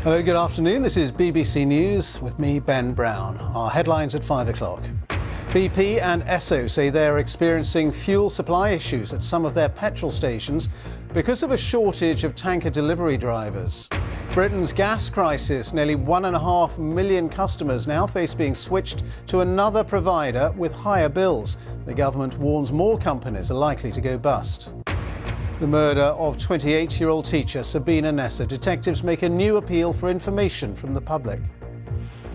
Hello, good afternoon. This is BBC News with me, Ben Brown. Our headlines at 5 o'clock. BP and Esso say they're experiencing fuel supply issues at some of their petrol stations because of a shortage of tanker delivery drivers. Britain's gas crisis, nearly 1.5 million customers now face being switched to another provider with higher bills. The government warns more companies are likely to go bust. The murder of 28-year-old teacher Sabina Nessa. Detectives make a new appeal for information from the public.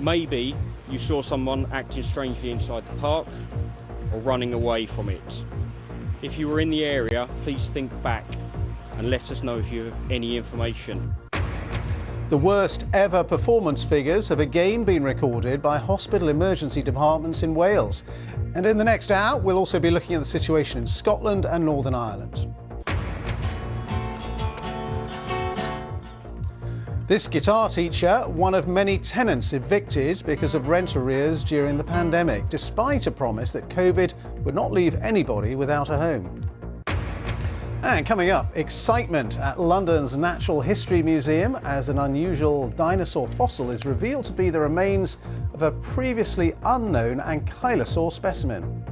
Maybe you saw someone acting strangely inside the park or running away from it. If you were in the area, please think back and let us know if you have any information. The worst ever performance figures have again been recorded by hospital emergency departments in Wales. And in the next hour, we'll also be looking at the situation in Scotland and Northern Ireland. This guitar teacher, one of many tenants evicted because of rent arrears during the pandemic, despite a promise that COVID would not leave anybody without a home. And coming up, excitement at London's Natural History Museum as an unusual dinosaur fossil is revealed to be the remains of a previously unknown ankylosaur specimen.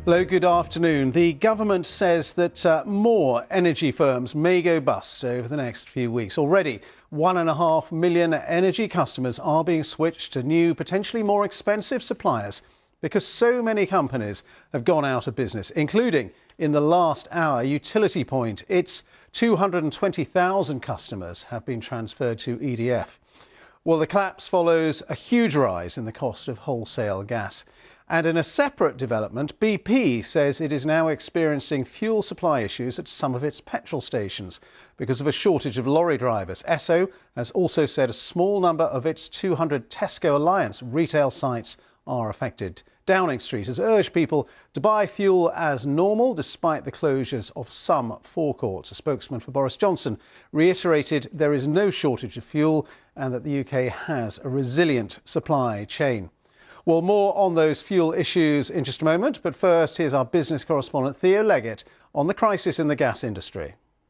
Hello, good afternoon. The government says that more energy firms may go bust over the next few weeks. Already, 1.5 million energy customers are being switched to new, potentially more expensive suppliers because so many companies have gone out of business, including in the last hour, Utility Point. Its 220,000 customers have been transferred to EDF. Well, the collapse follows a huge rise in the cost of wholesale gas. And in a separate development, BP says it is now experiencing fuel supply issues at some of its petrol stations because of a shortage of lorry drivers. Esso has also said a small number of its 200 Tesco Alliance retail sites are affected. Downing Street has urged people to buy fuel as normal despite the closures of some forecourts. A spokesman for Boris Johnson reiterated there is no shortage of fuel and that the UK has a resilient supply chain. Well, more on those fuel issues in just a moment. But first, here's our business correspondent Theo Leggett on the crisis in the gas industry.